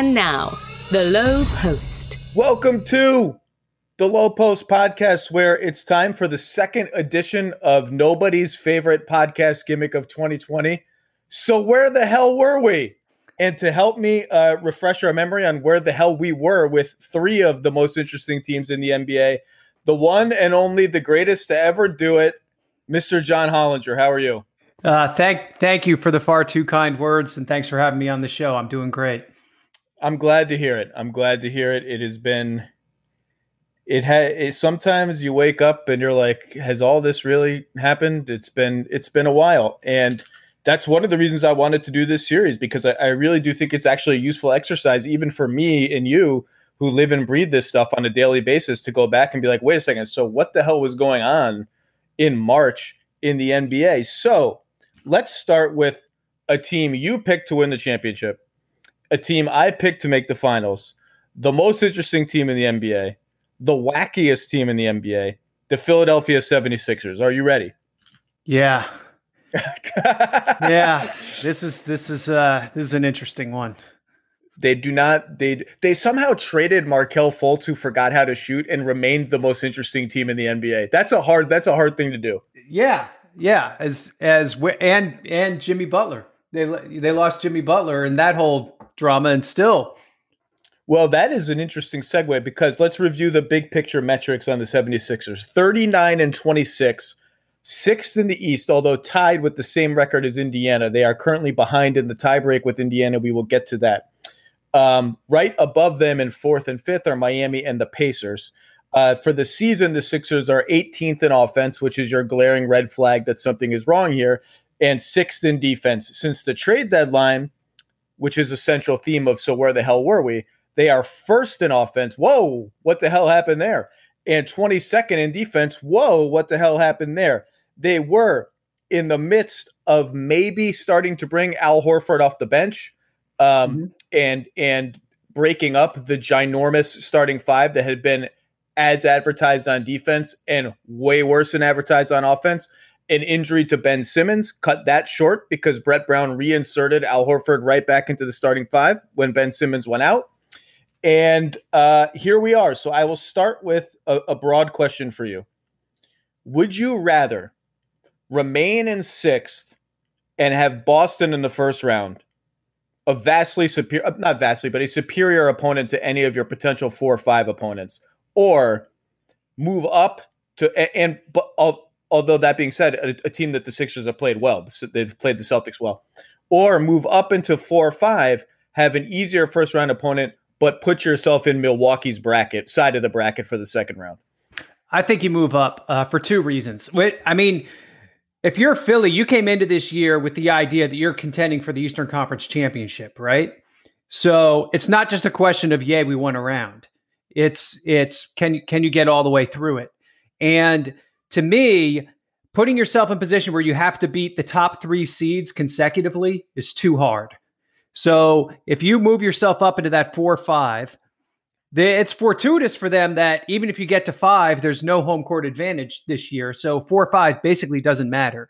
And now, the Lowe Post. Welcome to the Lowe Post podcast, where it's time for the second edition of nobody's favorite podcast gimmick of 2020. So where the hell were we? And to help me refresh our memory on where the hell we were with three of the most interesting teams in the NBA, the one and only, the greatest to ever do it, Mr. John Hollinger. How are you? Thank you for the far too kind words, and thanks for having me on the show. I'm doing great. I'm glad to hear it. It has been, sometimes you wake up and you're like, has all this really happened? It's been a while. And that's one of the reasons I wanted to do this series, because I really do think it's actually a useful exercise, even for me and you who live and breathe this stuff on a daily basis, to go back and be like, wait a second. So what the hell was going on in March in the NBA? So let's start with a team you picked to win the championship, a team I picked to make the finals, the most interesting team in the NBA, the wackiest team in the NBA, the Philadelphia 76ers. Are you ready? Yeah. Yeah. This is an interesting one. They somehow traded Markelle Fultz, who forgot how to shoot, and remained the most interesting team in the NBA. That's a hard thing to do. Yeah. Yeah. And Jimmy Butler. They lost Jimmy Butler and that whole drama, and still. Well, that is an interesting segue, because let's review the big picture metrics on the 76ers. 39-26, sixth in the East, although tied with the same record as Indiana. They are currently behind in the tiebreak with Indiana. We will get to that. Right above them in fourth and fifth are Miami and the Pacers. For the season, the Sixers are 18th in offense, which is your glaring red flag that something is wrong here, and sixth in defense. Since the trade deadline, which is a central theme of so where the hell were we, they are first in offense. Whoa, what the hell happened there? And 22nd in defense. Whoa, what the hell happened there? They were in the midst of maybe starting to bring Al Horford off the bench and breaking up the ginormous starting five that had been as advertised on defense and way worse than advertised on offense. An injury to Ben Simmons cut that short, because Brett Brown reinserted Al Horford right back into the starting five when Ben Simmons went out. And here we are. So I will start with a broad question for you. Would you rather remain in sixth and have Boston in the first round, a vastly superior, not vastly, but a superior opponent to any of your potential 4 or 5 opponents, or move up to, although that being said, a team that the Sixers have played well, they've played the Celtics well, or move up into 4 or 5, have an easier first round opponent, but put yourself in Milwaukee's side of the bracket for the second round? I think you move up for 2 reasons. I mean, if you're Philly, you came into this year with the idea that you're contending for the Eastern Conference Championship, right? So it's not just a question of, we won a round. It's can you get all the way through it? And to me, putting yourself in a position where you have to beat the top 3 seeds consecutively is too hard. So if you move yourself up into that 4 or 5, it's fortuitous for them that even if you get to 5, there's no home court advantage this year. So 4 or 5 basically doesn't matter.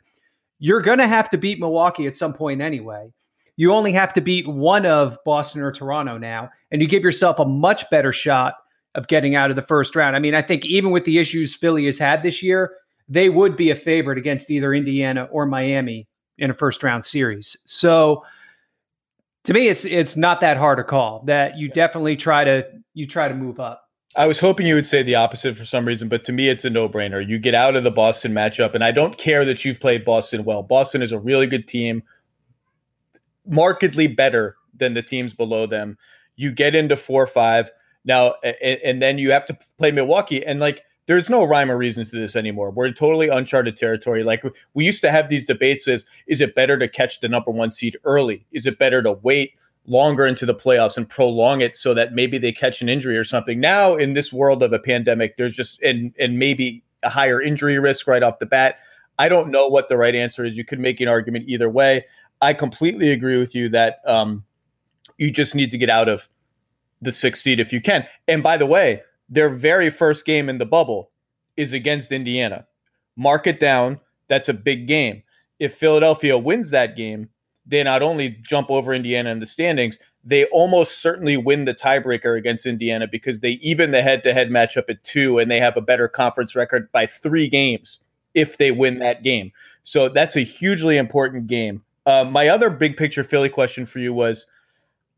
You're going to have to beat Milwaukee at some point anyway. You only have to beat one of Boston or Toronto now, and you give yourself a much better shot of getting out of the first round. I mean, I think even with the issues Philly has had this year, they would be a favorite against either Indiana or Miami in a first round series. So to me, it's not that hard a call. That you definitely try to move up. I was hoping you would say the opposite for some reason, but to me, it's a no-brainer. You get out of the Boston matchup, and I don't care that you've played Boston well. Boston is a really good team, markedly better than the teams below them. You get into 4 or 5 now, and then you have to play Milwaukee, and there's no rhyme or reason to this anymore. We're in totally uncharted territory. We used to have these debates as, is it better to catch the number 1 seed early? Is it better to wait longer into the playoffs and prolong it so that maybe they catch an injury or something? Now, in this world of a pandemic, there's just, and maybe a higher injury risk right off the bat. I don't know what the right answer is. You could make an argument either way. I completely agree with you that you just need to get out of the 6th seed if you can. And by the way, their very first game in the bubble is against Indiana. Mark it down. That's a big game. If Philadelphia wins that game, they not only jump over Indiana in the standings, they almost certainly win the tiebreaker against Indiana because they even the head-to-head matchup at 2, and they have a better conference record by 3 games if they win that game. So that's a hugely important game. My other big picture Philly question for you was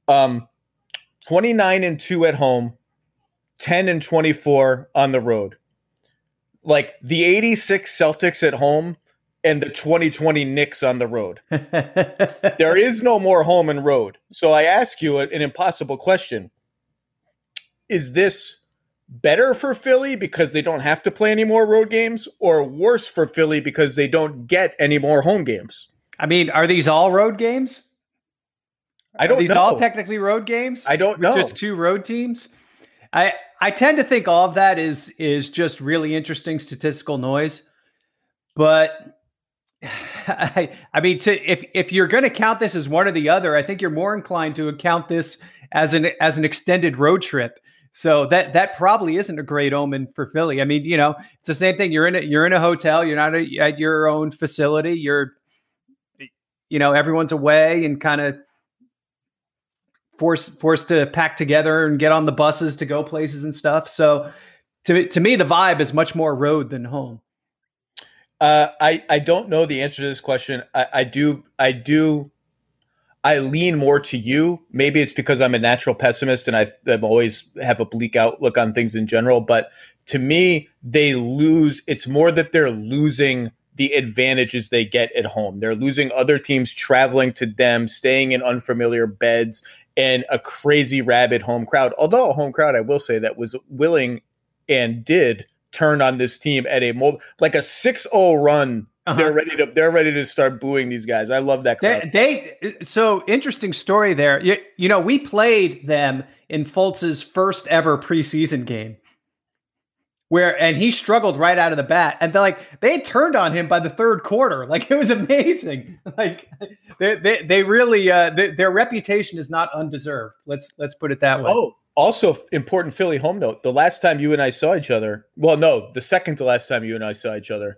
29-2 at home, 10-24 on the road. Like the 86 Celtics at home and the 2020 Knicks on the road. There is no more home and road. So I ask you an impossible question. Is this better for Philly because they don't have to play any more road games, or worse for Philly because they don't get any more home games? I mean, are these all road games? I don't know. Are these all technically road games? I don't know. Just 2 road teams? I tend to think all of that is just really interesting statistical noise. But I mean, if you're going to count this as one or the other, I think you're more inclined to count this as an extended road trip. So that probably isn't a great omen for Philly. I mean, it's the same thing. You're in a hotel. You're not at your own facility. Everyone's away and kind of forced to pack together and get on the buses to go places and stuff. So to me, the vibe is much more road than home. I don't know the answer to this question. I lean more to you. Maybe it's because I'm a natural pessimist and I've always have a bleak outlook on things in general. But to me, they lose. It's more that they're losing the advantages they get at home. They're losing other teams traveling to them, staying in unfamiliar beds, and a crazy rabid home crowd. Although a home crowd, I will say, that was willing and did turn on this team at like a 6-0 run. They're ready to start booing these guys. I love that crowd. So interesting story there. We played them in Fultz's first ever preseason game, and he struggled right out of the bat, and they turned on him by the third quarter. Like, it was amazing. Like they really their reputation is not undeserved. Let's put it that way. Oh, also important Philly home note: the last time you and I saw each other, the second to last time you and I saw each other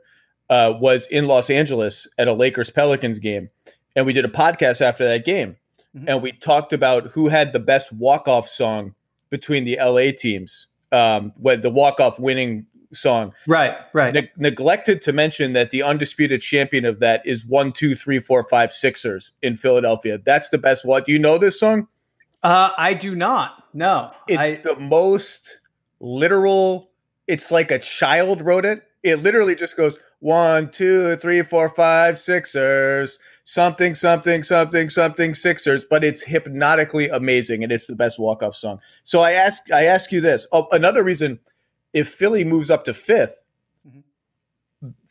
was in Los Angeles at a Lakers-Pelicans game, and we did a podcast after that game, and we talked about who had the best walk-off song between the LA teams. With the walk-off winning song. Right. Neglected to mention that the undisputed champion of that is 1, 2, 3, 4, 5 Sixers in Philadelphia. That's the best one. Do you know this song? I do not. No. It's the most literal. It's like a child wrote it. It literally just goes 1, 2, 3, 4, 5 Sixers. Something, something, something, something Sixers, but it's hypnotically amazing, and it's the best walk-off song. So I ask you this. Oh, another reason, if Philly moves up to 5th,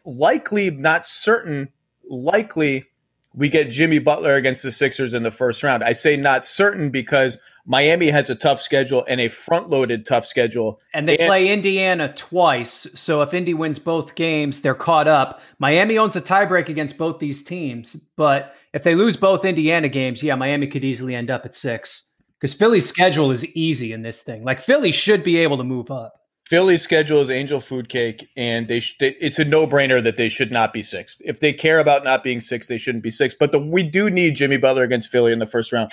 likely, not certain, likely we get Jimmy Butler against the Sixers in the first round. I say not certain because Miami has a tough schedule and a front-loaded tough schedule. And they play Indiana twice, so if Indy wins both games, they're caught up. Miami owns a tiebreak against both these teams, but if they lose both Indiana games, Miami could easily end up at 6. Because Philly's schedule is easy in this thing. Like, Philly should be able to move up. Philly's schedule is angel food cake, and it's a no-brainer that they should not be 6th. If they care about not being 6th, they shouldn't be 6th. But we do need Jimmy Butler against Philly in the first round.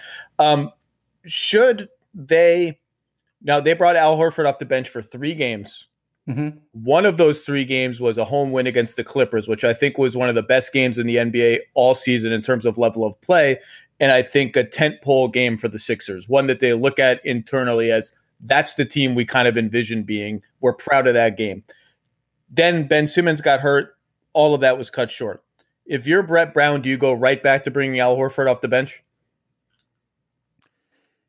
Should they – now, they brought Al Horford off the bench for 3 games. One of those 3 games was a home win against the Clippers, which I think was one of the best games in the NBA all season in terms of level of play, and I think a tentpole game for the Sixers, one that they look at internally as that's the team we kind of envision being. We're proud of that game. Then Ben Simmons got hurt. All of that was cut short. If you're Brett Brown, do you go right back to bringing Al Horford off the bench?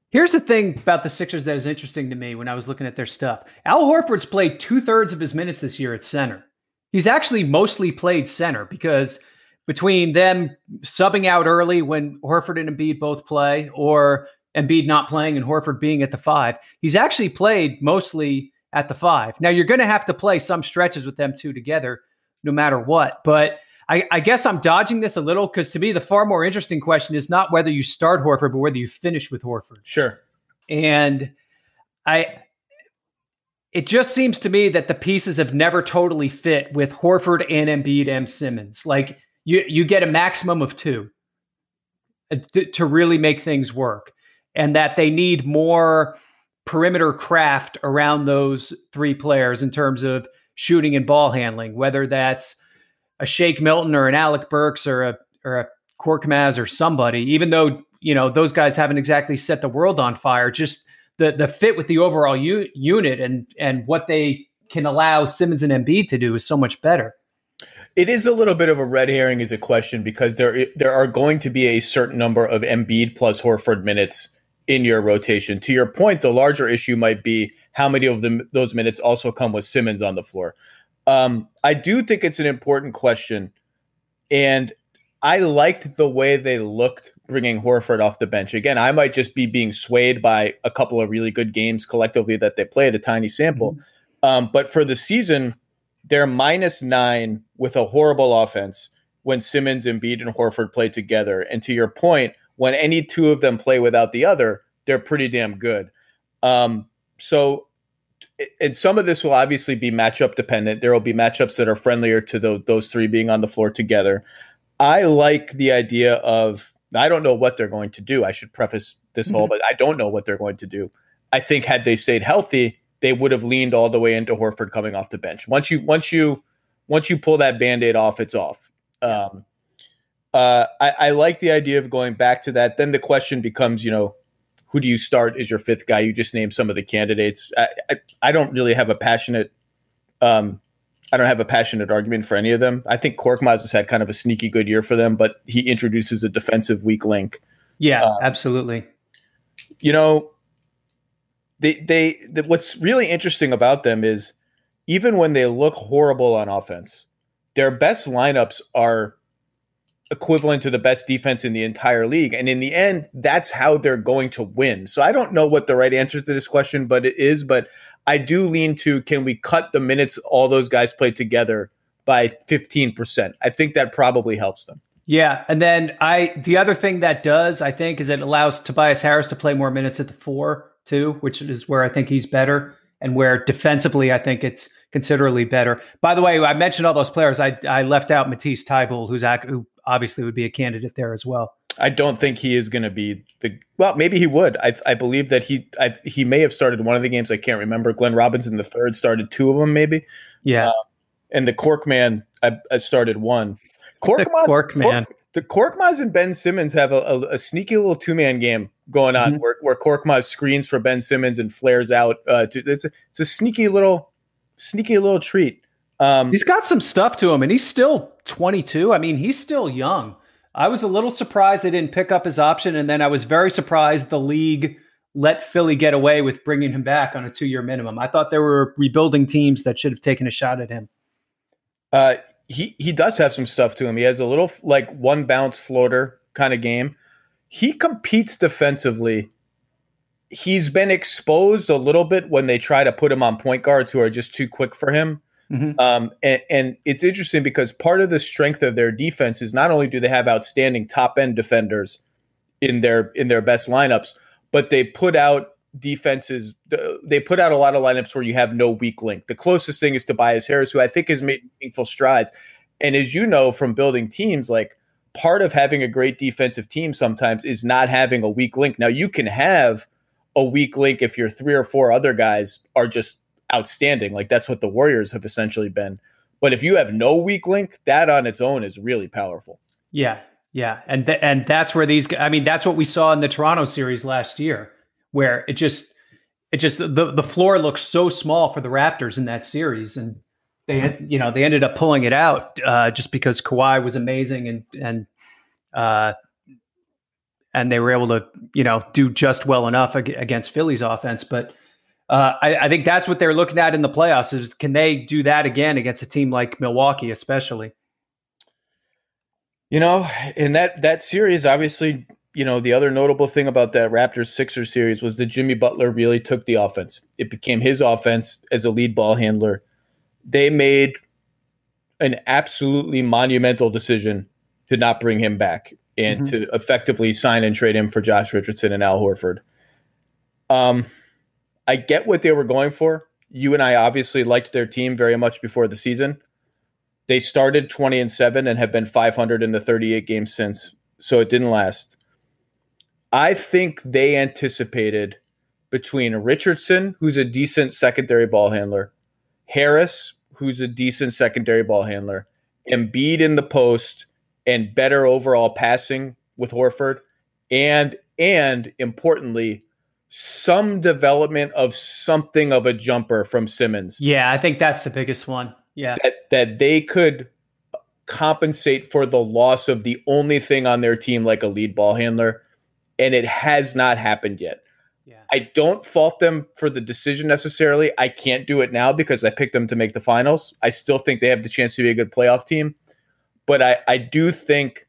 Here's the thing about the Sixers that was interesting to me when I was looking at their stuff. Al Horford's played 2/3 of his minutes this year at center. He's actually mostly played center because between them subbing out early when Horford and Embiid both play, or Embiid not playing and Horford being at the 5, he's actually played mostly at the 5. Now, you're going to have to play some stretches with them two together no matter what. But I guess I'm dodging this a little because to me, the far more interesting question is not whether you start Horford, but whether you finish with Horford. Sure. And it just seems to me that the pieces have never totally fit with Horford and Embiid and Simmons. Like you get a maximum of 2. to really make things work, and that they need more perimeter craft around those three players in terms of shooting and ball handling, whether that's a Shake Milton or an Alec Burks or a Korkmaz or somebody, even though, those guys haven't exactly set the world on fire, just the fit with the overall unit and what they can allow Simmons and Embiid to do is so much better. It is a little bit of a red herring as a question because there are going to be a certain number of Embiid plus Horford minutes in your rotation. To your point, the larger issue might be how many of those minutes also come with Simmons on the floor. I do think it's an important question, and I liked the way they looked bringing Horford off the bench. Again, I might just be being swayed by a couple of really good games collectively that they played, a tiny sample. But for the season, they're -9 with a horrible offense when Simmons, Embiid, and Horford play together. And to your point, when any two of them play without the other, they're pretty damn good. And some of this will obviously be matchup dependent. There will be matchups that are friendlier to those three being on the floor together. I like the idea of, I don't know what they're going to do. I should preface this whole, but I don't know what they're going to do. I think had they stayed healthy, they would have leaned all the way into Horford coming off the bench. Once you pull that Band-Aid off, it's off. I like the idea of going back to that. Then the question becomes, who do you start as your fifth guy? You just named some of the candidates. I don't really have a passionate argument for any of them. I think Korkmaz has had kind of a sneaky good year for them, but he introduces a defensive weak link. Yeah, absolutely. What's really interesting about them is even when they look horrible on offense, their best lineups are equivalent to the best defense in the entire league. And in the end, that's how they're going to win. So I don't know what the right answer to this question, but I do lean to, can we cut the minutes all those guys play together by 15%? I think that probably helps them. Yeah. And then the other thing that does, I think, is it allows Tobias Harris to play more minutes at the 4 too, which is where I think he's better and where defensively I think it's considerably better. By the way, I mentioned all those players. I left out Matisse Thybulle, who obviously would be a candidate there as well. I don't think he is going to be maybe he would. I believe that he may have started one of the games. I can't remember. Glenn Robinson III started 2 of them, maybe. Yeah. And the Korkman, I started 1. Korkman. The Korkmaz and Ben Simmons have a sneaky little 2-man game going on where Korkmaz screens for Ben Simmons and flares out. It's a sneaky little treat. He's got some stuff to him, and he's still 22. I mean, he's still young. I was a little surprised they didn't pick up his option, and then I was very surprised the league let Philly get away with bringing him back on a 2-year minimum. I thought there were rebuilding teams that should have taken a shot at him. He does have some stuff to him. He has a little one bounce floater kind of game. He competes defensively. He's been exposed a little bit when they try to put him on point guards who are just too quick for him. And it's interesting because part of the strength of their defense is not only do they have outstanding top end defenders in their best lineups, but they put out defenses. They put out a lot of lineups where you have no weak link. The closest thing is Tobias Harris, who I think has made meaningful strides. And as you know from building teams, part of having a great defensive team sometimes is not having a weak link. Now you can have a weak link if your 3 or 4 other guys are just outstanding. That's what the Warriors have essentially been. But if you have no weak link, that on its own is really powerful. Yeah. Yeah. And that's where that's what we saw in the Toronto series last year, where it just the floor looked so small for the Raptors in that series. And they ended up pulling it out just because Kawhi was amazing and they were able to, do just well enough against Philly's offense. But I think that's what they're looking at in the playoffs is, can they do that again against a team like Milwaukee, especially? In that series, obviously, the other notable thing about that Raptors-Sixers series was that Jimmy Butler really took the offense. It became his offense as a lead ball handler. They made an absolutely monumental decision to not bring him back and to effectively sign and trade him for Josh Richardson and Al Horford. I get what they were going for. You and I obviously liked their team very much before the season. They started 20-7 and have been 500 in the 38 games since, so it didn't last. I think they anticipated between Richardson, who's a decent secondary ball handler, Harris, who's a decent secondary ball handler, Embiid in the post, and better overall passing with Horford, and importantly, some development of something of a jumper from Simmons. Yeah, I think that's the biggest one. Yeah. That they could compensate for the loss of the only thing on their team like a lead ball handler, and it has not happened yet. Yeah. I don't fault them for the decision necessarily. I can't do it now because I picked them to make the finals. I still think they have the chance to be a good playoff team, but I do think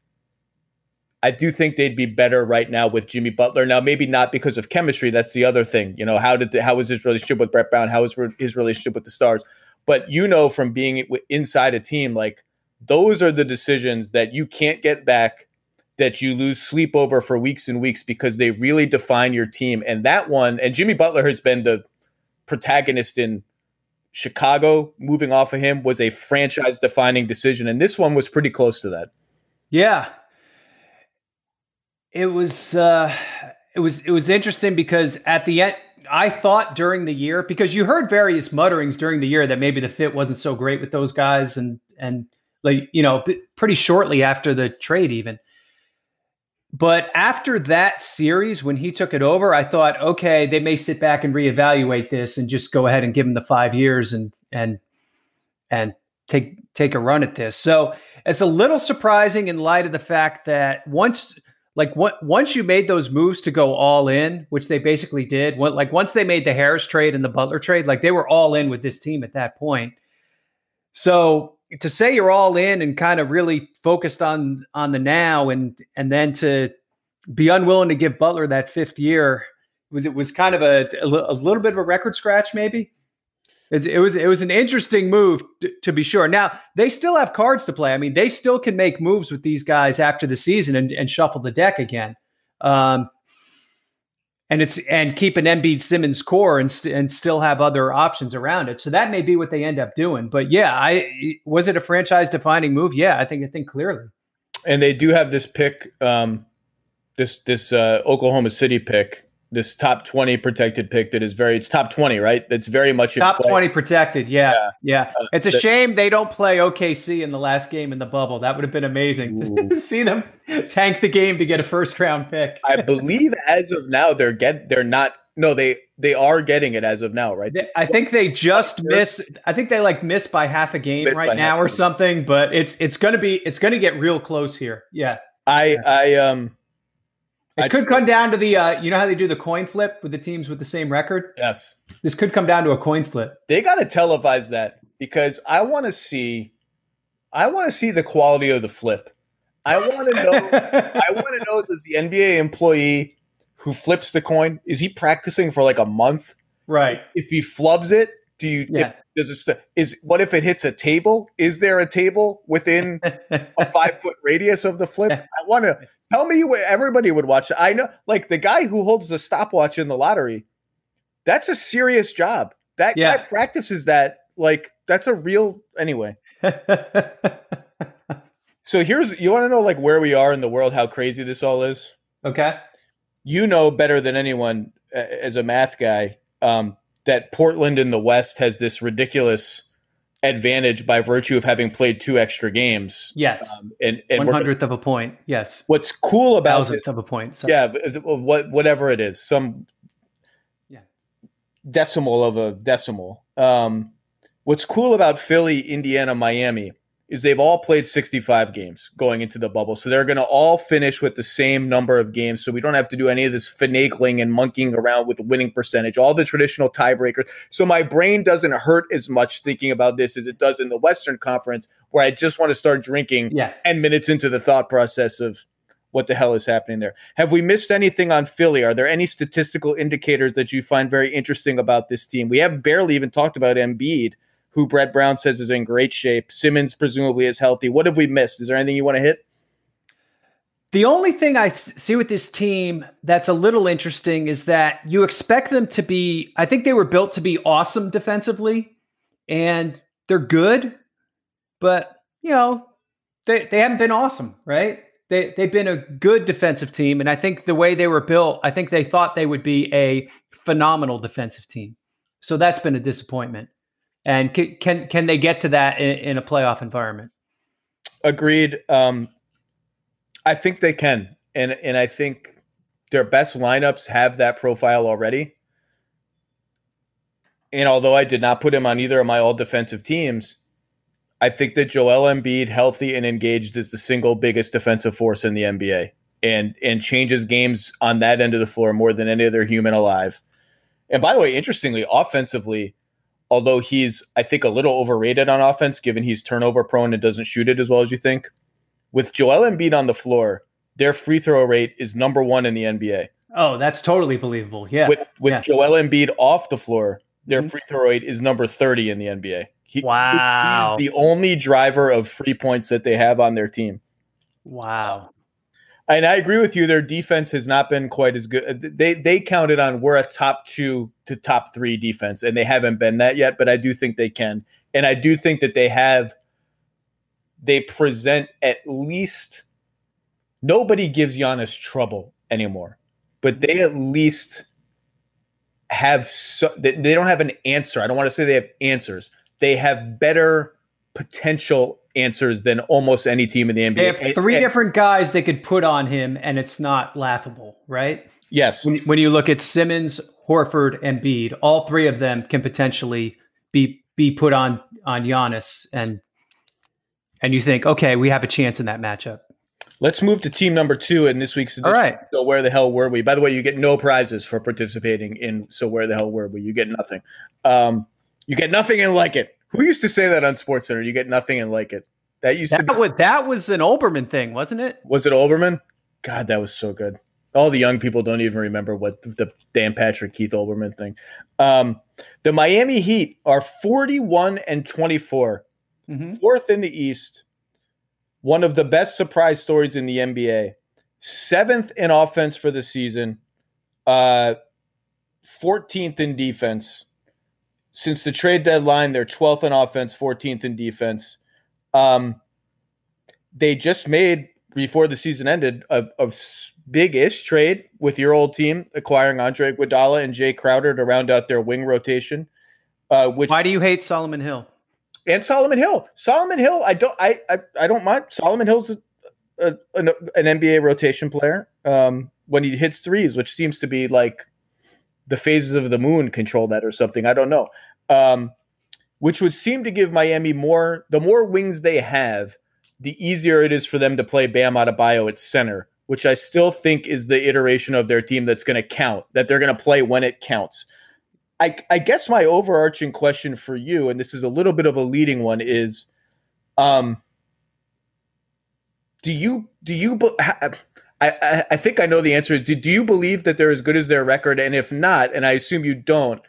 they'd be better right now with Jimmy Butler. Now, maybe not because of chemistry. That's the other thing. You know, how was his relationship with Brett Brown? How was his relationship with the Stars? But you know, from being inside a team, like those are the decisions that you can't get back, that you lose sleep over for weeks and weeks because they really define your team. And that one, and Jimmy Butler has been the protagonist in Chicago. Moving off of him was a franchise-defining decision, and this one was pretty close to that. Yeah. It was interesting because at the end, I thought during the year, because you heard various mutterings during the year that maybe the fit wasn't so great with those guys, and like, you know, pretty shortly after the trade even. But after that series, when he took it over, I thought, okay, they may sit back and reevaluate this and just go ahead and give him the 5 years and take a run at this. So it's a little surprising in light of the fact that once you made those moves to go all in, which they basically did, once they made the Harris trade and the Butler trade, like they were all in with this team at that point. So to say you're all in and kind of really focused on the now and then to be unwilling to give Butler that 5th year, it was kind of a little bit of a record scratch, maybe. It was an interesting move to be sure. Now they still have cards to play. I mean, they still can make moves with these guys after the season and shuffle the deck again. And keep an Embiid Simmons core and still have other options around it. So that may be what they end up doing. But yeah, was it a franchise defining move? Yeah, I think clearly. And they do have this pick, this Oklahoma City pick, this top 20 protected pick that is it's top 20, right? That's very much top 20 protected. Yeah. It's a shame they don't play OKC in the last game in the bubble. That would have been amazing to see them tank the game to get a first round pick. I believe as of now they are getting it as of now, right? I think they just miss. I think they miss by half a game right now or something. But it's gonna get real close here. Yeah. It could come down to the, you know how they do the coin flip with the teams with the same record? Yes. This could come down to a coin flip. They got to televise that because I want to see the quality of the flip. I want to know, does the NBA employee who flips the coin, is he practicing for like a month? Right. If he flubs it, what if it hits a table? Is there a table within a 5-foot radius of the flip? I want to tell me what everybody would watch. I know, like the guy who holds the stopwatch in the lottery, that's a serious job. That guy practices that. Like that's a real anyway. So you want to know like where we are in the world, how crazy this all is? Okay. You know better than anyone as a math guy, that Portland in the West has this ridiculous advantage by virtue of having played 2 extra games. Yes. And 100th of a point. Yes. What's cool about 1,000th of a point. So. Yeah. Whatever it is, some decimal of a decimal. What's cool about Philly, Indiana, Miami is they've all played 65 games going into the bubble. So they're going to all finish with the same number of games. So we don't have to do any of this finagling and monkeying around with the winning percentage, all the traditional tiebreakers. So my brain doesn't hurt as much thinking about this as it does in the Western Conference, where I just want to start drinking 10 minutes into the thought process of what the hell is happening there. Have we missed anything on Philly? Are there any statistical indicators that you find very interesting about this team? We have barely even talked about Embiid, who Brett Brown says is in great shape. Simmons presumably is healthy. What have we missed? Is there anything you want to hit? The only thing I see with this team that's a little interesting is that you expect them to be, I think they were built to be awesome defensively, and they're good, but, you know, they haven't been awesome, right? they've been a good defensive team, and I think the way they were built, I think they thought they would be a phenomenal defensive team. So that's been a disappointment. And can they get to that in a playoff environment? Agreed. I think they can, and I think their best lineups have that profile already. And although I did not put him on either of my all defensive teams, I think that Joel Embiid, healthy and engaged, is the single biggest defensive force in the NBA, and changes games on that end of the floor more than any other human alive. And by the way, interestingly, offensively, although he's, I think, a little overrated on offense, given he's turnover prone and doesn't shoot it as well as you think, with Joel Embiid on the floor, their free throw rate is number 1 in the NBA. Oh, that's totally believable. Yeah. With Joel Embiid off the floor, their free throw rate is number 30 in the NBA. Wow. He's the only driver of free points that they have on their team. Wow. And I agree with you. Their defense has not been quite as good. They counted on we're a top 2 to top 3 defense, and they haven't been that yet, but I do think they can. And I do think that they present at least – nobody gives Giannis trouble anymore, but they at least have they don't have an answer. I don't want to say they have answers. They have better potential answers than almost any team in the NBA. They have three different guys they could put on him, and it's not laughable, right? Yes. When you look at Simmons, Horford, and Embiid, all three of them can potentially be put on Giannis, and you think, okay, we have a chance in that matchup. Let's move to team number 2 in this week's edition. All right. So where the hell were we? By the way, you get no prizes for participating in So Where the Hell Were We? You get nothing. You get nothing and like it. Who used to say that on SportsCenter? You get nothing and like it. That was an Olbermann thing, wasn't it? Was it Olbermann? God, that was so good. All the young people don't even remember what the Dan Patrick, Keith Olbermann thing. The Miami Heat are 41-24, fourth in the East. One of the best surprise stories in the NBA. 7th in offense for the season. 14th in defense. Since the trade deadline, they're 12th in offense, 14th in defense. They just made, before the season ended, a big-ish trade with your old team, acquiring Andre Iguodala and Jay Crowder to round out their wing rotation. Why do you hate Solomon Hill? And Solomon Hill. I don't mind. Solomon Hill's an NBA rotation player when he hits threes, which seems to be like the phases of the moon control that or something. I don't know. Which would seem to give Miami the more wings they have, the easier it is for them to play Bam Adebayo at center, which I still think is the iteration of their team that's going to count, that they're going to play when it counts. I guess my overarching question for you, and this is a little bit of a leading one, is I think I know the answer. Do you believe that they're as good as their record? And if not, and I assume you don't,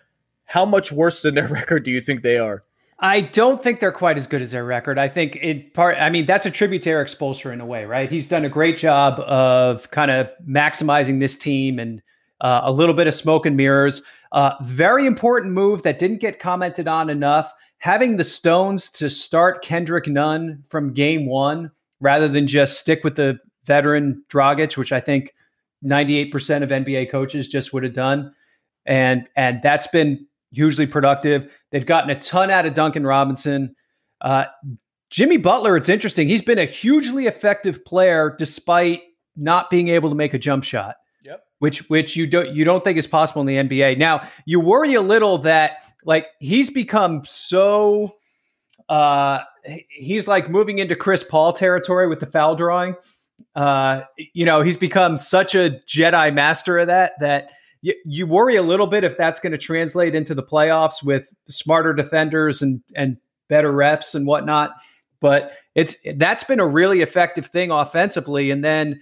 how much worse than their record do you think they are? I don't think they're quite as good as their record. I think that's a tribute to Eric Spoelstra in a way, right? He's done a great job of kind of maximizing this team and a little bit of smoke and mirrors. Very important move that didn't get commented on enough. Having the Stones to start Kendrick Nunn from game 1 rather than just stick with the veteran Dragic, which I think 98% of NBA coaches just would have done. And that's been hugely productive. They've gotten a ton out of Duncan Robinson. Jimmy Butler, it's interesting. He's been a hugely effective player despite not being able to make a jump shot. Yep. Which you don't think is possible in the NBA. Now, you worry a little that like he's become so he's like moving into Chris Paul territory with the foul drawing. He's become such a Jedi master of that you worry a little bit if that's going to translate into the playoffs with smarter defenders and better refs and whatnot. But that's been a really effective thing offensively. And then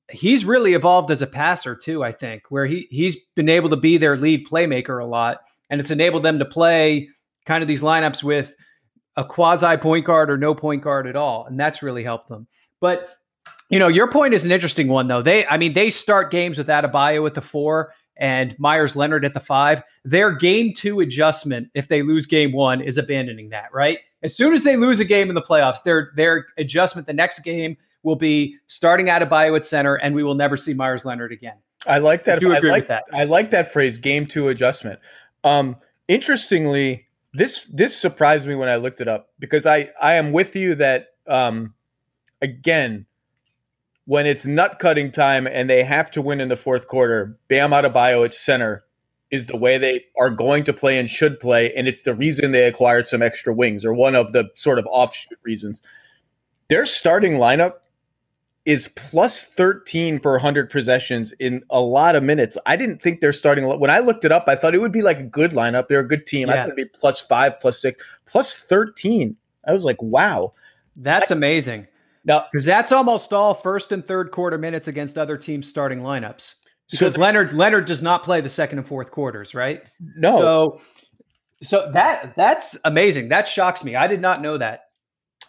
he's really evolved as a passer too, I think, where he's been able to be their lead playmaker a lot. And it's enabled them to play kind of these lineups with a quasi point guard or no point guard at all. And that's really helped them. But, your point is an interesting one, though. They start games with Adebayo at the 4 and Myers Leonard at the 5. Their game 2 adjustment, if they lose game 1, is abandoning that, right? As soon as they lose a game in the playoffs, their adjustment the next game will be starting Adebayo at center, and we will never see Myers Leonard again. I like that. I do agree with that. I like that phrase, game 2 adjustment. Interestingly, this surprised me when I looked it up, because I am with you that, again, when it's nut cutting time and they have to win in the fourth quarter, Bam Adebayo at center is the way they are going to play and should play, and it's the reason they acquired some extra wings, or one of the sort of offshoot reasons. Their starting lineup is plus 13 per 100 possessions in a lot of minutes. I didn't think they're starting. When I looked it up, I thought it would be like a good lineup. They're a good team. I thought it'd be plus 5, plus 6, plus 13. I was like, wow. That's amazing. Now, because that's almost all first and third quarter minutes against other teams' starting lineups. Because Leonard does not play the second and fourth quarters, right? No. So that's amazing. That shocks me. I did not know that.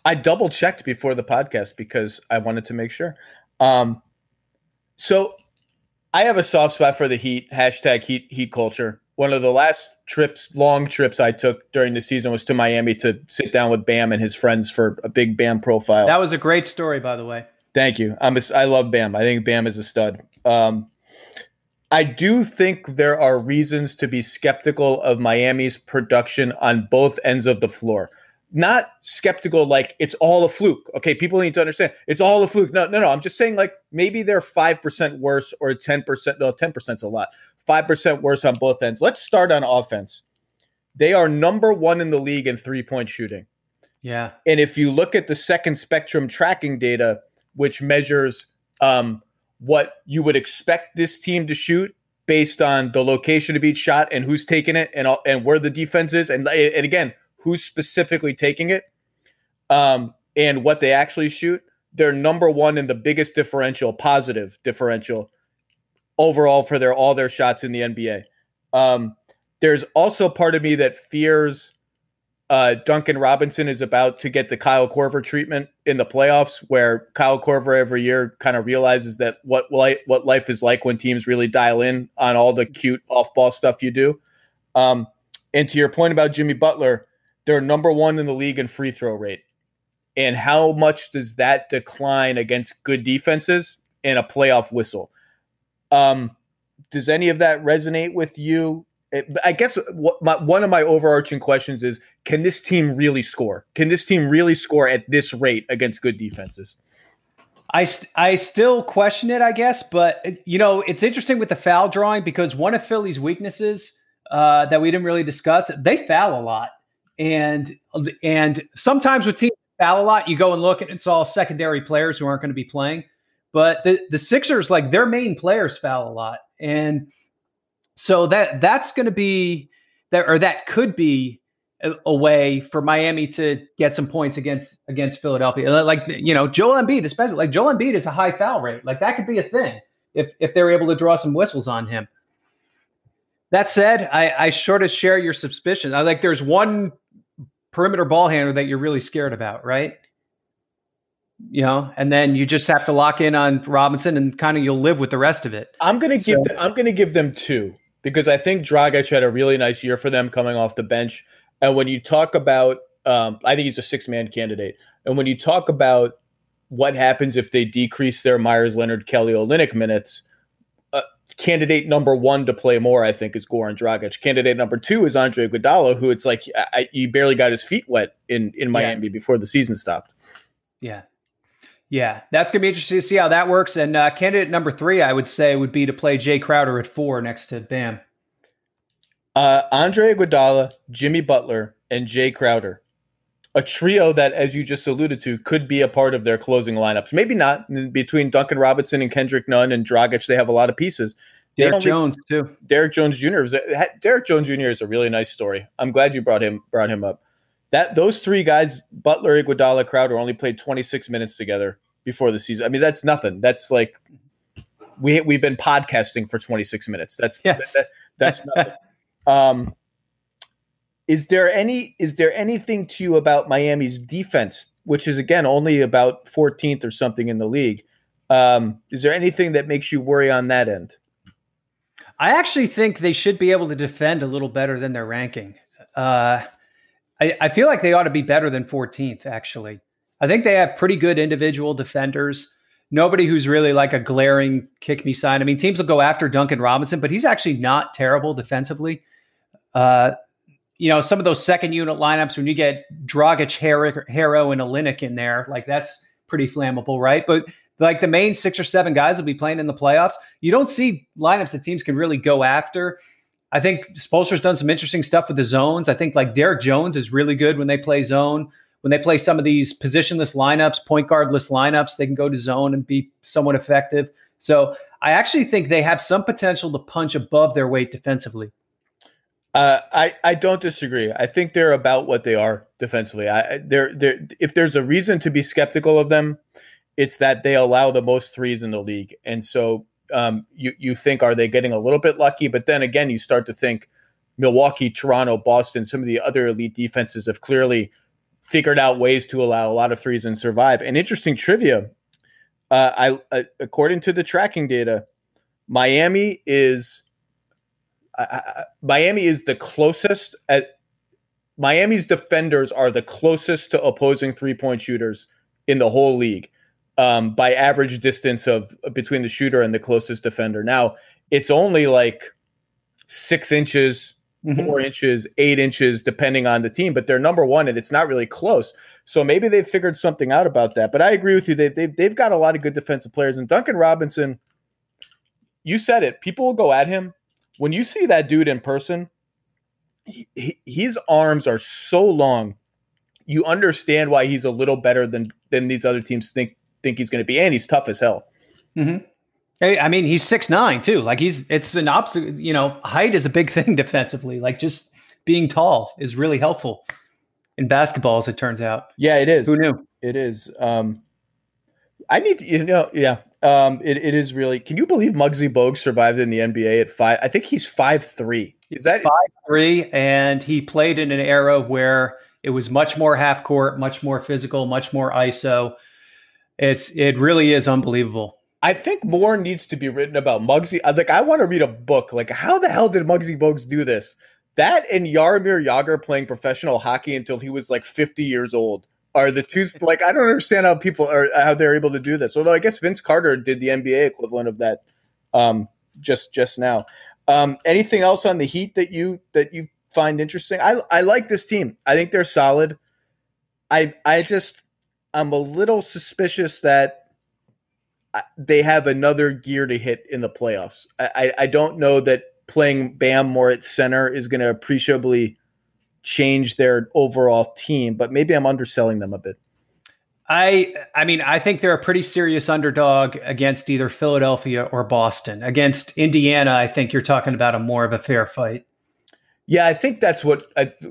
I double checked before the podcast because I wanted to make sure. So I have a soft spot for the Heat, hashtag Heat culture. One of the last long trips I took during the season was to Miami to sit down with Bam and his friends for a big Bam profile. That was a great story, by the way. Thank you. I love Bam. I think Bam is a stud. I do think there are reasons to be skeptical of Miami's production on both ends of the floor. Not skeptical like it's all a fluke. Okay, people need to understand it's all a fluke. No. I'm just saying like maybe they're 5% worse or 10%. No, 10%'s a lot. 5% worse on both ends. Let's start on offense. They are number 1 in the league in 3-point shooting. Yeah. And if you look at the second spectrum tracking data, which measures what you would expect this team to shoot based on the location of each shot and who's taking it and where the defense is, and again, who's specifically taking it, and what they actually shoot, they're number 1 in the biggest differential, positive differential overall for all their shots in the NBA. There's also part of me that fears Duncan Robinson is about to get the Kyle Korver treatment in the playoffs, where Kyle Korver every year kind of realizes that what life is like when teams really dial in on all the cute off-ball stuff you do. And to your point about Jimmy Butler, they're number 1 in the league in free throw rate. And how much does that decline against good defenses and a playoff whistle? Does any of that resonate with you? I guess one of my overarching questions is, can this team really score? Can this team really score at this rate against good defenses? I still question it, I guess. But, it's interesting with the foul drawing, because one of Philly's weaknesses that we didn't really discuss, they foul a lot. And sometimes with teams foul a lot, you go and look and it's all secondary players who aren't going to be playing. But the Sixers, like their main players foul a lot. And so that's going to be that could be a way for Miami to get some points against Philadelphia. Like, Joel Embiid, especially, like Joel Embiid is a high foul rate. Like that could be a thing if they're able to draw some whistles on him. That said, I sort of share your suspicion. There's one perimeter ball handler that you're really scared about, right? And then you just have to lock in on Robinson, and kind of you'll live with the rest of it. I'm going to give them 2, because I think Dragic had a really nice year for them coming off the bench. And when you talk about, I think he's a 6-man candidate. And when you talk about what happens if they decrease their Myers Leonard, Kelly Olynyk minutes, candidate number 1 to play more, I think, is Goran Dragic. Candidate number 2 is Andre Iguodala, who it's like he barely got his feet wet in Miami before the season stopped. Yeah, that's going to be interesting to see how that works. And candidate number 3, I would say, would be to play Jay Crowder at 4 next to Bam. Andre Iguodala, Jimmy Butler, and Jay Crowder. A trio that, as you just alluded to, could be a part of their closing lineups. Maybe not. Between Duncan Robinson and Kendrick Nunn and Dragic, they have a lot of pieces. Derrick Jones, too. Derrick Jones Jr. is a really nice story. I'm glad you brought him up. Those 3 guys, Butler, Iguodala, Crowder, only played 26 minutes together before the season. I mean, that's nothing. That's like we've been podcasting for 26 minutes. That's nothing. Is there anything to you about Miami's defense, which is again only about 14th or something in the league? Is there anything that makes you worry on that end? I actually think they should be able to defend a little better than their ranking. I feel like they ought to be better than 14th, actually. I think they have pretty good individual defenders. Nobody who's really like a glaring kick me sign. I mean, teams will go after Duncan Robinson, but he's actually not terrible defensively. Some of those second unit lineups, when you get Dragic, Harrow, and Olynyk in there, like that's pretty flammable, right? But like the main 6 or 7 guys will be playing in the playoffs. You don't see lineups that teams can really go after. I think Spoelstra's done some interesting stuff with the zones. I think like Derek Jones is really good when they play zone. When they play some of these positionless lineups, point guardless lineups, they can go to zone and be somewhat effective. So I actually think they have some potential to punch above their weight defensively. I don't disagree. I think they're about what they are defensively. If there's a reason to be skeptical of them, it's that they allow the most threes in the league. And so you think, are they getting a little bit lucky? But then again, you start to think Milwaukee, Toronto, Boston, some of the other elite defenses have clearly figured out ways to allow a lot of threes and survive. And interesting trivia, according to the tracking data, Miami's defenders are the closest to opposing 3-point shooters in the whole league by average distance of between the shooter and the closest defender. Now, it's only like 6 inches, 4 inches, 8 inches, depending on the team, but they're number one and it's not really close. So maybe they've figured something out about that. But I agree with you. They've got a lot of good defensive players. And Duncan Robinson, you said it. People will go at him. When you see that dude in person, his arms are so long. You understand why he's a little better than these other teams think he's going to be, and he's tough as hell. Mm-hmm. I mean, he's 6'9" too. Like it's an obstacle. Height is a big thing defensively. Like just being tall is really helpful in basketball, as it turns out. Yeah, it is. Who knew? It is. It is really. Can you believe Muggsy Bogues survived in the NBA at 5? I think he's 5'3". Is that 5'3", and he played in an era where it was much more half court, much more physical, much more ISO. It really is unbelievable. I think more needs to be written about Muggsy. I want to read a book. Like, how the hell did Muggsy Bogues do this? That and Jaromir Jagr playing professional hockey until he was like 50 years old are the two. Like, I don't understand how they're able to do this. Although I guess Vince Carter did the NBA equivalent of that just now. Anything else on the Heat that you find interesting? I like this team. I think they're solid. I'm a little suspicious that they have another gear to hit in the playoffs. I don't know that playing Bam more at center is going to appreciably change their overall team, but maybe I'm underselling them a bit. I mean, I think they're a pretty serious underdog against either Philadelphia or Boston. Against Indiana, I think you're talking about more of a fair fight. Yeah, I think that's what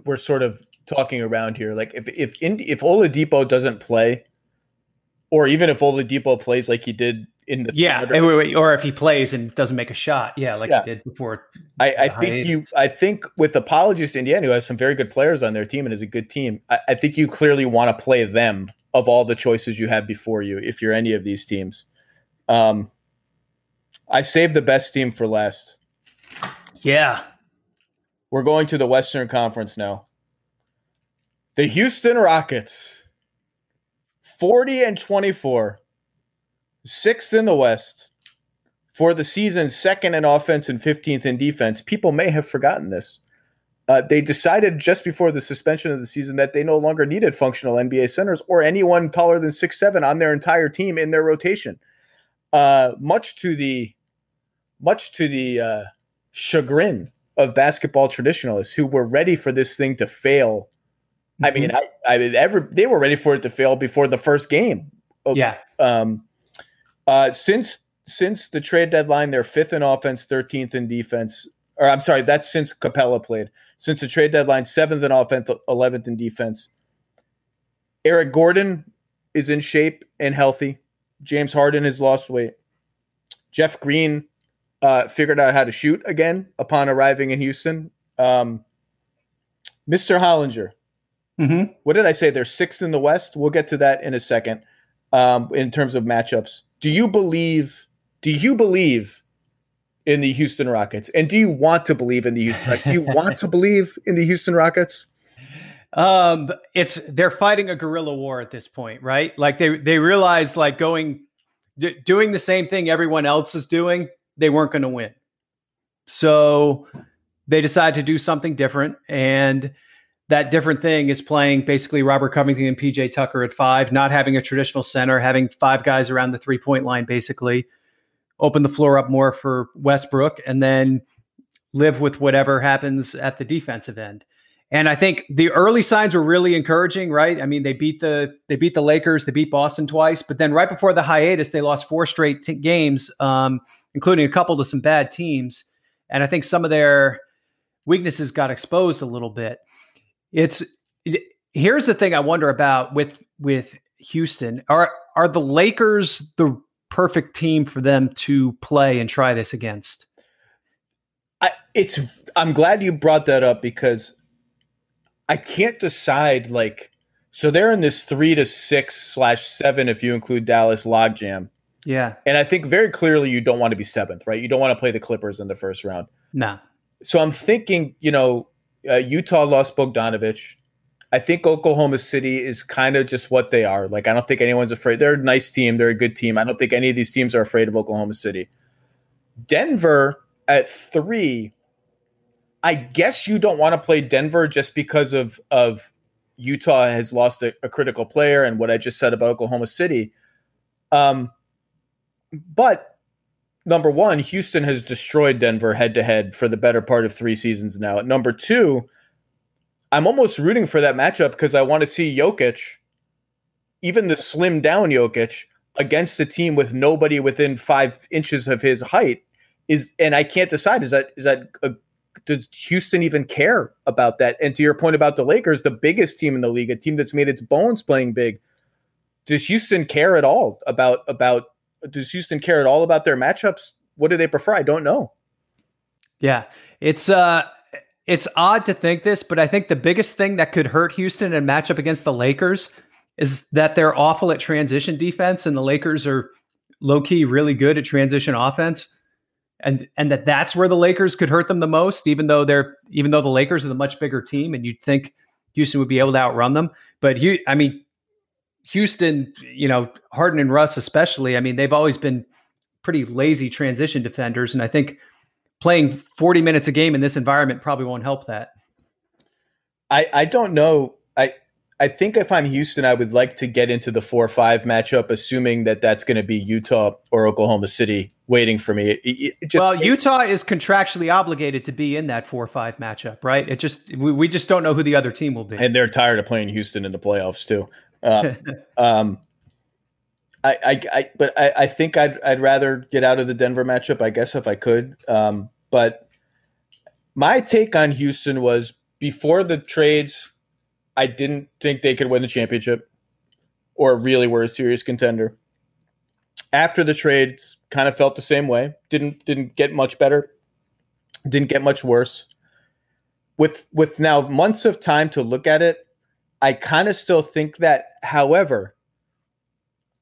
we're sort of talking around here. Like if Oladipo doesn't play, or even if Oladipo plays like he did in the or if he plays and doesn't make a shot, he did before. I think with apologies to Indiana, who has some very good players on their team and is a good team, I think you clearly want to play them of all the choices you have before you if you're any of these teams. I saved the best team for last. Yeah. We're going to the Western Conference now. The Houston Rockets. 40-24, 6th in the West. For the season, 2nd in offense and 15th in defense. People may have forgotten this. They decided just before the suspension of the season that they no longer needed functional NBA centers or anyone taller than 6'7" on their entire team in their rotation. Much to the chagrin of basketball traditionalists who were ready for this thing to fail. I mean, they were ready for it to fail before the first game. Yeah. Since the trade deadline, they're 5th in offense, 13th in defense. Or I'm sorry, that's since Capella played. Since the trade deadline, 7th in offense, 11th in defense. Eric Gordon is in shape and healthy. James Harden has lost weight. Jeff Green figured out how to shoot again upon arriving in Houston. Mr. Hollinger. Mm-hmm. What did I say? They're 6th in the West. We'll get to that in a second. In terms of matchups, do you believe in the Houston Rockets? And do you want to believe in the Houston Rockets? They're fighting a guerrilla war at this point, right? Like they realize like doing the same thing everyone else is doing, they weren't going to win. So they decided to do something different, and that different thing is playing basically Robert Covington and PJ Tucker at 5, not having a traditional center, having 5 guys around the 3-point line, basically open the floor up more for Westbrook, and then live with whatever happens at the defensive end. And I think the early signs were really encouraging, right? I mean, they beat the Lakers, they beat Boston twice, but then right before the hiatus, they lost 4 straight games, including a couple to some bad teams. And I think some of their weaknesses got exposed a little bit. Here's the thing I wonder about with Houston. Are the Lakers the perfect team for them to play and try this against? I'm glad you brought that up because I can't decide, so they're in this 3 to 6/7 if you include Dallas logjam. Yeah. And I think very clearly you don't want to be 7th, right? You don't want to play the Clippers in the first round. No. So I'm thinking, Utah lost Bogdanovich. I think Oklahoma City is kind of just what they are. I don't think anyone's afraid. They're a nice team. They're a good team. I don't think any of these teams are afraid of Oklahoma City. Denver at 3, I guess you don't want to play Denver just because of Utah has lost a critical player and what I just said about Oklahoma City. But number one, Houston has destroyed Denver head-to-head for the better part of 3 seasons now. At number 2, I'm almost rooting for that matchup because I want to see Jokic, even the slimmed-down Jokic, against a team with nobody within 5 inches of his height. And I can't decide, does Houston even care about that? And to your point about the Lakers, the biggest team in the league, a team that's made its bones playing big, does Houston care at all about does Houston care at all about their matchups? What do they prefer? I don't know. Yeah, it's odd to think this, but I think the biggest thing that could hurt Houston in a matchup against the Lakers is that they're awful at transition defense, and the Lakers are low-key really good at transition offense. And that's where the Lakers could hurt them the most, even though the Lakers are the much bigger team, and you'd think Houston would be able to outrun them. But Houston, Harden and Russ especially, they've always been pretty lazy transition defenders, and I think playing 40 minutes a game in this environment probably won't help that. I don't know. I think if I'm Houston, I would like to get into the 4-5 matchup, assuming that that's going to be Utah or Oklahoma City waiting for me. Utah is contractually obligated to be in that 4-5 matchup, right? We just don't know who the other team will be. And they're tired of playing Houston in the playoffs too. I think I'd rather get out of the Denver matchup, I guess, if I could. But my take on Houston was before the trades, I didn't think they could win the championship or really were a serious contender. After the trades, kind of felt the same way. Didn't get much better. Didn't get much worse. With now months of time to look at it, I kind of still think that. However,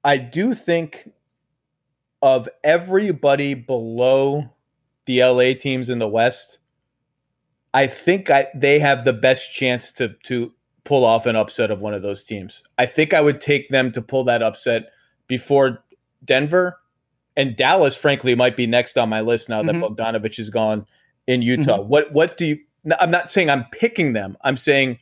I do think of everybody below the LA teams in the West, I think they have the best chance to pull off an upset of one of those teams. I think I would take them to pull that upset before Denver, and Dallas, frankly, might be next on my list now that Bogdanovich is gone in Utah. What do you? I'm not saying I'm picking them. I'm saying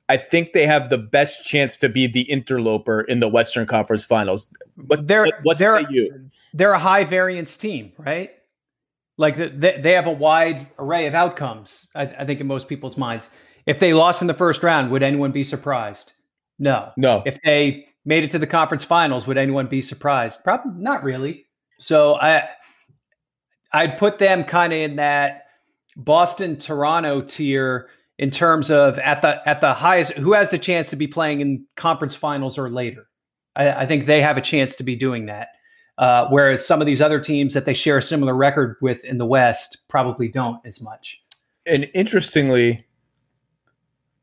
I think they have the best chance to be the interloper in the Western Conference Finals. But they're a high variance team, right? Like they have a wide array of outcomes. I think in most people's minds. If they lost in the first round, would anyone be surprised? No. If they made it to the conference finals, would anyone be surprised? Probably not really. So I'd put them kind of in that Boston-Toronto tier in terms of at the highest, who has the chance to be playing in conference finals or later. I think they have a chance to be doing that. Whereas some of these other teams that they share a similar record with in the West probably don't as much. And interestingly,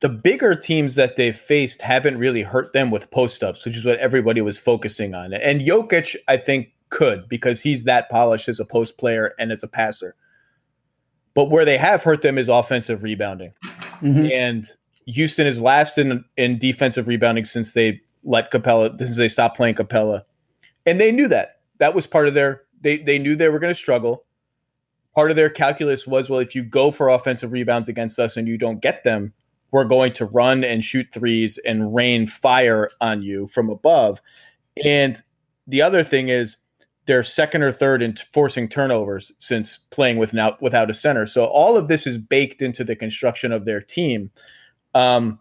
the bigger teams that they've faced haven't really hurt them with post-ups, which is what everybody was focusing on. And Jokic, I think, could because he's that polished as a post player and as a passer. But where they have hurt them is offensive rebounding. And Houston is last in defensive rebounding since they stopped playing Capella. And they knew that. That was part of they knew they were going to struggle. Part of their calculus was, well, if you go for offensive rebounds against us and you don't get them, we're going to run and shoot threes and rain fire on you from above. And the other thing is they're second or third in forcing turnovers since playing without a center. So all of this is baked into the construction of their team. And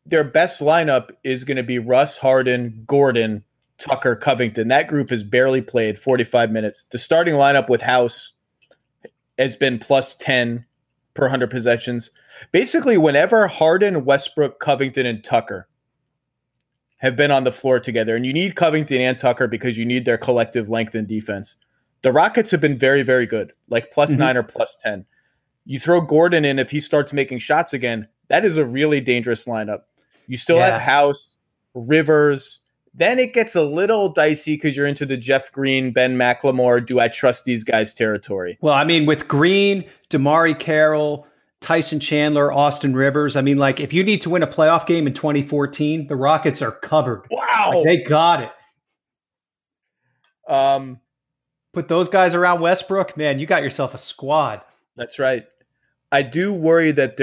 their best lineup is going to be Russ, Harden, Gordon, Tucker, Covington. That group has barely played 45 minutes. The starting lineup with House has been plus 10 per 100 possessions. Basically, whenever Harden, Westbrook, Covington, and Tucker have been on the floor together, and you need Covington and Tucker because you need their collective length and defense, the Rockets have been very, very good, like plus 9 or plus 10. You throw Gordon in, if he starts making shots again, that is a really dangerous lineup. You still have House, Rivers. Then it gets a little dicey because you're into the Jeff Green, Ben McLemore, do I trust these guys territory. Well, I mean, with Green, Damari Carroll, Tyson Chandler, Austin Rivers, I mean, like, if you need to win a playoff game in 2014, the Rockets are covered. Wow. Like, they got it. Put those guys around Westbrook, man, you got yourself a squad. That's right. I do worry that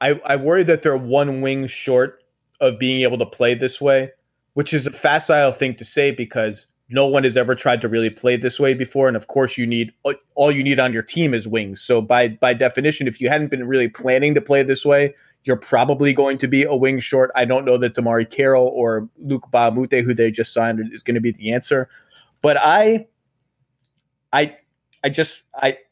I worry that they're one wing short of being able to play this way, which is a facile thing to say because no one has ever tried to really play this way before. And of course, all you need on your team is wings. So by definition, if you hadn't been really planning to play this way, you're probably going to be a wing short. I don't know that Damari Carroll or Luke Baamute, who they just signed, is going to be the answer. But I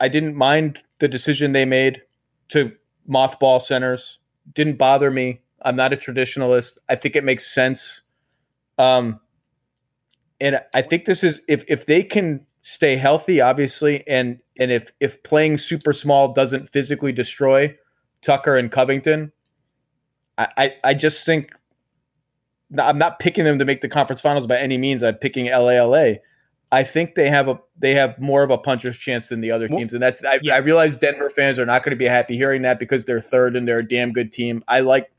didn't mind the decision they made to mothball centers. Didn't bother me. I'm not a traditionalist. I think it makes sense. And I think this is if they can stay healthy, obviously, and if playing super small doesn't physically destroy Tucker and Covington, I just think I'm not picking them to make the conference finals by any means. I'm picking LA. I think they have more of a puncher's chance than the other teams, and I realize Denver fans are not going to be happy hearing that because they're third and they're a damn good team. I like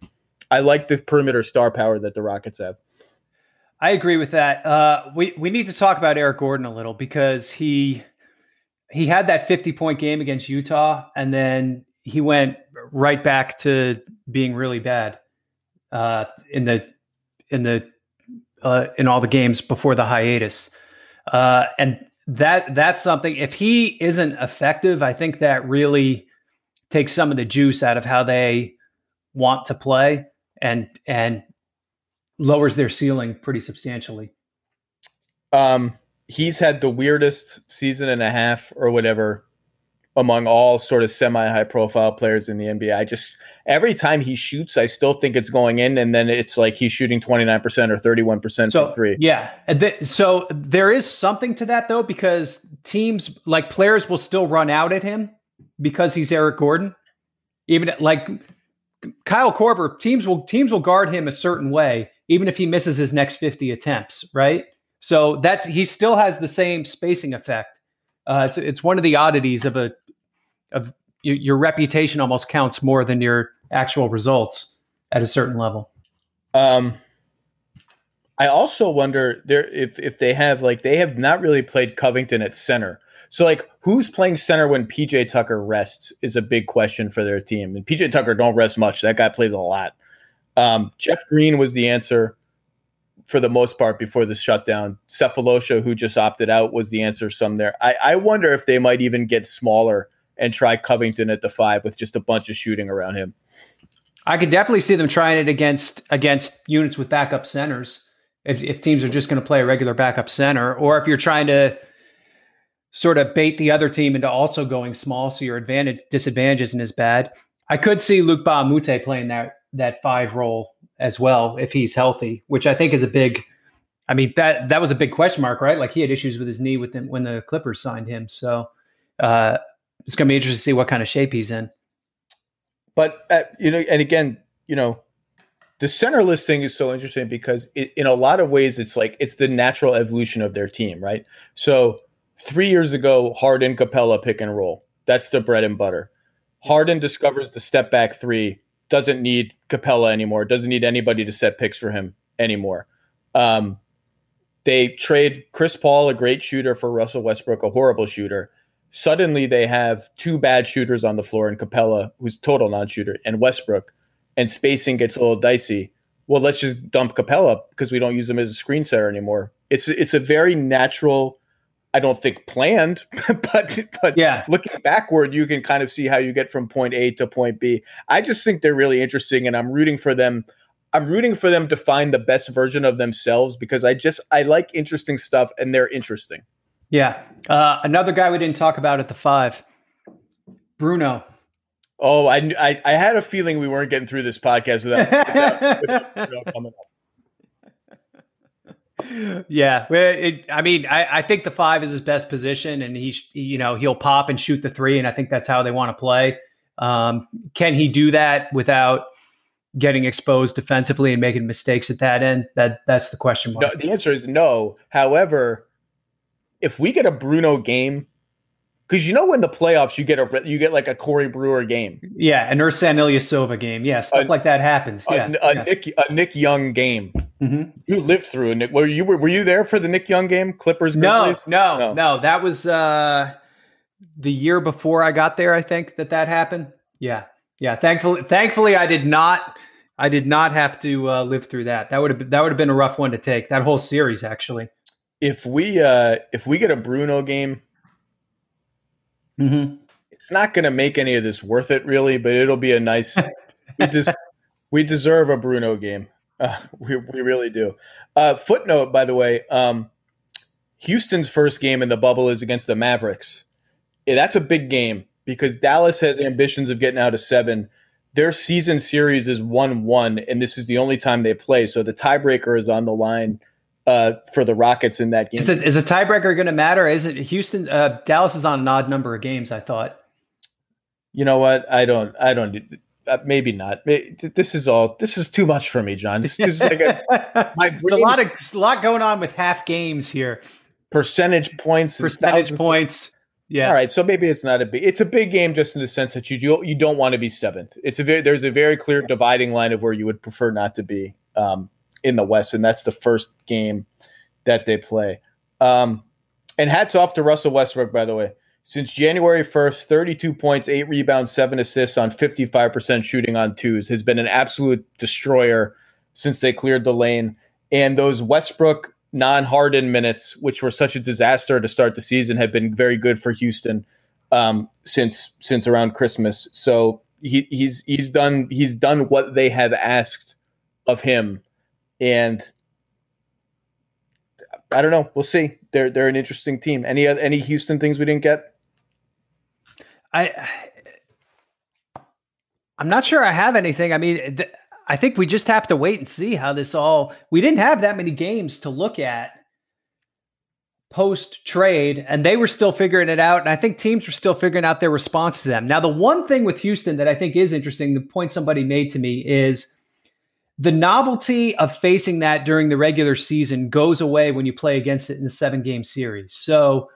the perimeter star power that the Rockets have. I agree with that. We need to talk about Eric Gordon a little because he had that 50-point game against Utah, and then he went right back to being really bad in all the games before the hiatus. And that's something, if he isn't effective, I think that really takes some of the juice out of how they want to play and lowers their ceiling pretty substantially. He's had the weirdest season and a half or whatever among all sort of semi-high profile players in the NBA. Every time he shoots, I still think it's going in, and then it's like he's shooting 29% or 31% from three. Yeah. So there is something to that, though, because teams, like players, will still run out at him because he's Eric Gordon. Even like Kyle Korver, teams will guard him a certain way, even if he misses his next 50 attempts, right? So he still has the same spacing effect. It's one of the oddities of your reputation almost counts more than your actual results at a certain level. I also wonder if they have not really played Covington at center. So like who's playing center when PJ Tucker rests is a big question for their team. And PJ Tucker don't rest much. That guy plays a lot. Jeff Green was the answer for the most part before the shutdown. Cephalosha, who just opted out, was the answer some there. I wonder if they might even get smaller and try Covington at the 5 with just a bunch of shooting around him. I could definitely see them trying it against units with backup centers. If teams are just going to play a regular backup center, or if you're trying to sort of bait the other team into also going small, so your disadvantage isn't as bad. I could see Luke Baamute playing that 5 role as well if he's healthy, which I think is that was a big question mark, right? Like he had issues with his knee when the Clippers signed him. So it's going to be interesting to see what kind of shape he's in. But and again, the centerless thing is so interesting because in a lot of ways it's the natural evolution of their team, right? So 3 years ago, Harden, Capella, pick and roll. That's the bread and butter. Harden discovers the step back three, doesn't need Capella anymore, doesn't need anybody to set picks for him anymore. They trade Chris Paul, a great shooter, for Russell Westbrook, a horrible shooter. Suddenly they have two bad shooters on the floor in Capella, who's total non-shooter, and Westbrook, and spacing gets a little dicey. Well, let's just dump Capella because we don't use him as a screen setter anymore. It's a very natural, I don't think planned, but yeah, looking backward, you can kind of see how you get from point A to point B. I just think they're really interesting, and I'm rooting for them. I'm rooting for them to find the best version of themselves because I like interesting stuff, and they're interesting. Yeah. Another guy we didn't talk about at the 5, Bruno. Oh, I had a feeling we weren't getting through this podcast without Bruno coming up. Yeah. I think the 5 is his best position, and he'll pop and shoot the 3, and I think that's how they want to play. Can he do that without getting exposed defensively and making mistakes at that end? That's the question mark. No, the answer is no. However, if we get a Bruno game, because in the playoffs you get like a Corey Brewer game, an Ersan Ilyasova game, stuff like that happens. A Nick Young game. Mm-hmm. You lived through it. Were you there for the Nick Young game? Clippers Grizzlies? No. That was the year before I got there. I think that happened. Yeah. Thankfully, I did not have to live through that. That would have been a rough one to take. That whole series, actually. If we get a Bruno game, mm-hmm. It's not going to make any of this worth it, really. But it'll be a nice. We deserve a Bruno game. We really do. Footnote, by the way, Houston's first game in the bubble is against the Mavericks. Yeah, that's a big game because Dallas has ambitions of getting out of 7. Their season series is 1-1, and this is the only time they play. So the tiebreaker is on the line for the Rockets in that game. Is a tiebreaker going to matter? Is it Houston? Dallas is on an odd number of games, I thought. You know what? I don't. Maybe not. This is too much for me, John. This is like there's a lot going on with half games here. Percentage points. Yeah. All right. So maybe it's not it's a big game just in the sense that you don't want to be 7th. There's a very clear dividing line of where you would prefer not to be in the West. And that's the first game that they play. And hats off to Russell Westbrook, by the way. Since January 1st, 32 points, 8 rebounds, 7 assists on 55% shooting on 2s, has been an absolute destroyer since they cleared the lane. And those Westbrook non-Harden minutes, which were such a disaster to start the season, have been very good for Houston since around Christmas. So he's done what they have asked of him, and I don't know. We'll see. They're an interesting team. Any Houston things we didn't get? I'm not sure I have anything. I mean, I think we just have to wait and see how this all. We didn't have that many games to look at post trade, and they were still figuring it out. And I think teams were still figuring out their response to them. Now, the one thing with Houston that I think is interesting, the point somebody made to me, is the novelty of facing that during the regular season goes away when you play against it in the 7-game series. So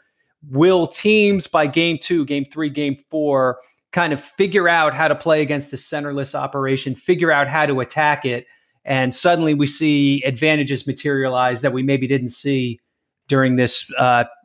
will teams by game 2, game 3, game 4 kind of figure out how to play against the centerless operation, figure out how to attack it, and suddenly we see advantages materialize that we maybe didn't see during this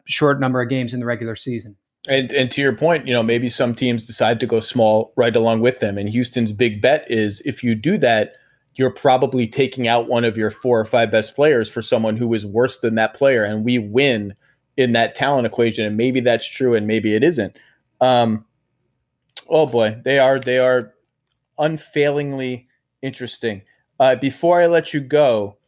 short number of games in the regular season. And to your point, maybe some teams decide to go small right along with them. And Houston's big bet is if you do that, you're probably taking out one of your 4 or 5 best players for someone who is worse than that player. And we win in that talent equation. And maybe that's true and maybe it isn't. Oh boy, they are unfailingly interesting. Before I let you go,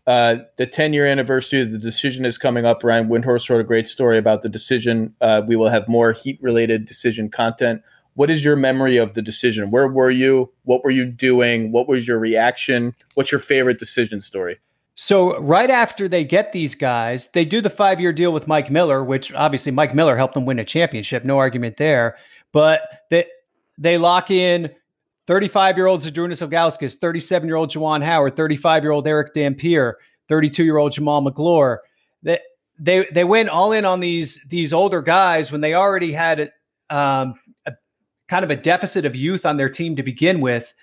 the 10-year anniversary of the decision is coming up. Ryan Windhorst wrote a great story about the decision. We will have more Heat-related decision content. What is your memory of the decision? Where were you? What were you doing? What was your reaction? What's your favorite decision story? So right after they get these guys, they do the 5-year deal with Mike Miller, which obviously Mike Miller helped them win a championship. No argument there. But they lock in 35-year-old Zydrunas Ilgauskas, 37-year-old Juwan Howard, 35-year-old Eric Dampier, 32-year-old Jamal McGlure. They went all in on these older guys when they already had kind of a deficit of youth on their team to begin with.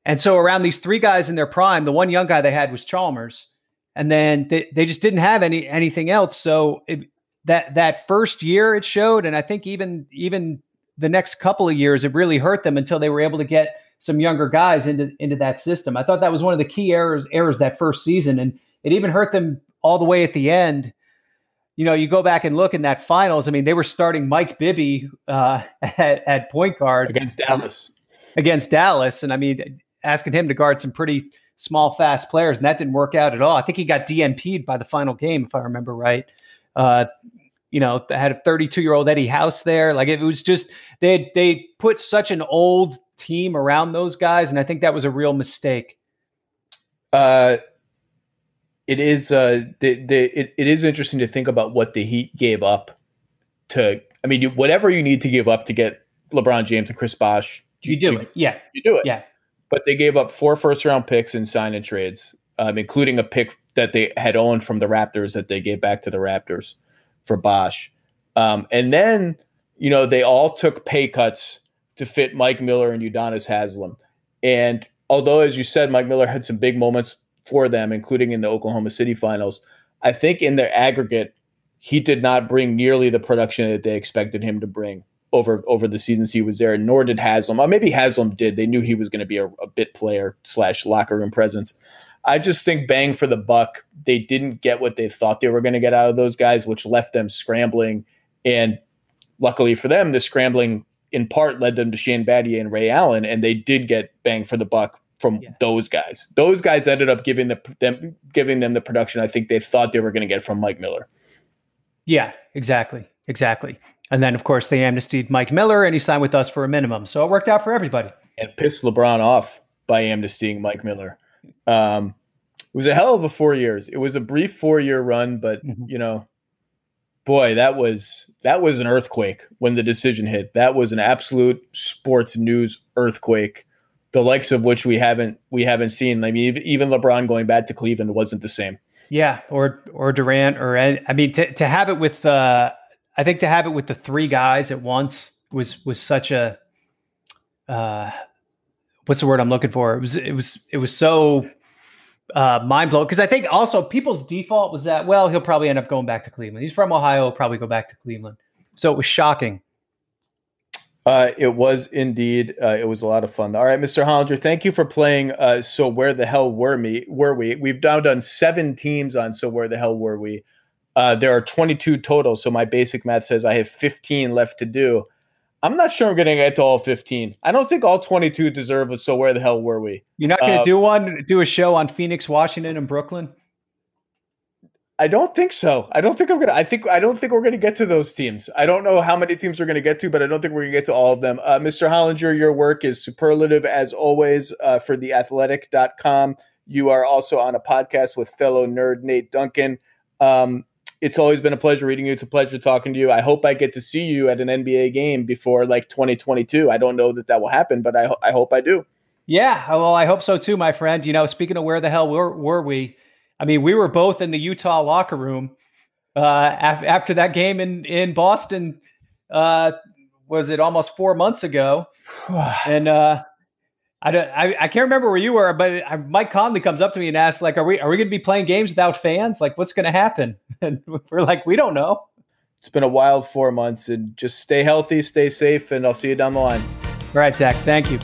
And so around these three guys in their prime, the one young guy they had was Chalmers. And then they just didn't have anything else. So that first year it showed. And I think even the next couple of years, it really hurt them until they were able to get some younger guys into that system. I thought that was one of the key errors that first season. And it even hurt them all the way at the end. You know, you go back and look in that finals. I mean, they were starting Mike Bibby at point guard against Dallas. And I mean, asking him to guard some pretty small, fast players, and that didn't work out at all. I think he got DNP'd by the final game, if I remember right. You know, they had a 32-year-old Eddie House there. Like, it was just they put such an old team around those guys, and I think that was a real mistake. It is it is interesting to think about what the Heat gave up to. I mean, whatever you need to give up to get LeBron James and Chris Bosh, you do it. Yeah, you do it. Yeah. But they gave up 4 first-round picks in sign-and trades, including a pick that they had owned from the Raptors that they gave back to the Raptors for Bosh. And then, you know, they all took pay cuts to fit Mike Miller and Udonis Haslem. And although, as you said, Mike Miller had some big moments for them, including in the Oklahoma City finals, I think in their aggregate, he did not bring nearly the production that they expected him to bring over the seasons he was there, nor did Haslem. Or maybe Haslem did. They knew he was going to be a bit player / locker room presence. I just think bang for the buck, they didn't get what they thought they were going to get out of those guys, which left them scrambling. And luckily for them, the scrambling in part led them to Shane Battier and Ray Allen, and they did get bang for the buck from those guys. Those guys ended up giving them the production I think they thought they were going to get from Mike Miller. Yeah, exactly. And then, of course, they amnestied Mike Miller, and he signed with us for a minimum. So it worked out for everybody. And pissed LeBron off by amnestying Mike Miller. It was a hell of a 4 years. It was a brief 4-year run, but, you know, boy, that was an earthquake when the decision hit. That was an absolute sports news earthquake, the likes of which we haven't seen. I mean, even LeBron going back to Cleveland wasn't the same. Yeah, or Durant, or I mean, to have it with I think to have it with the three guys at once was such a what's the word I'm looking for? It was so mind blowing, because I think also people's default was that, well, he'll probably end up going back to Cleveland. He's from Ohio, he'll probably go back to Cleveland. So it was shocking. It was indeed. It was a lot of fun. All right, Mr. Hollinger, thank you for playing. So where the hell were we? We've now done 7 teams on So Where the Hell Were We? There are 22 total, so my basic math says I have 15 left to do. I'm not sure I'm going to get to all 15. I don't think all 22 deserve a So Where the Hell Were We? You're not going to do a show on Phoenix, Washington, and Brooklyn? I don't think so. I don't think we're going to get to those teams. I don't know how many teams we're going to get to, but I don't think we're going to get to all of them. Mr. Hollinger, your work is superlative as always for theathletic.com. You are also on a podcast with fellow nerd Nate Duncan. It's always been a pleasure reading you. It's a pleasure talking to you. I hope I get to see you at an NBA game before like 2022. I don't know that will happen, but I hope I do. Yeah, well, I hope so too, my friend. You know, speaking of where the hell were we? I mean, we were both in the Utah locker room after that game in Boston. Was it almost 4 months ago? And I can't remember where you were, but Mike Conley comes up to me and asks, like, "Are we going to be playing games without fans? Like, what's going to happen?" And we're like, "We don't know." It's been a wild 4 months, and just stay healthy, stay safe, and I'll see you down the line. All right, Zach. Thank you.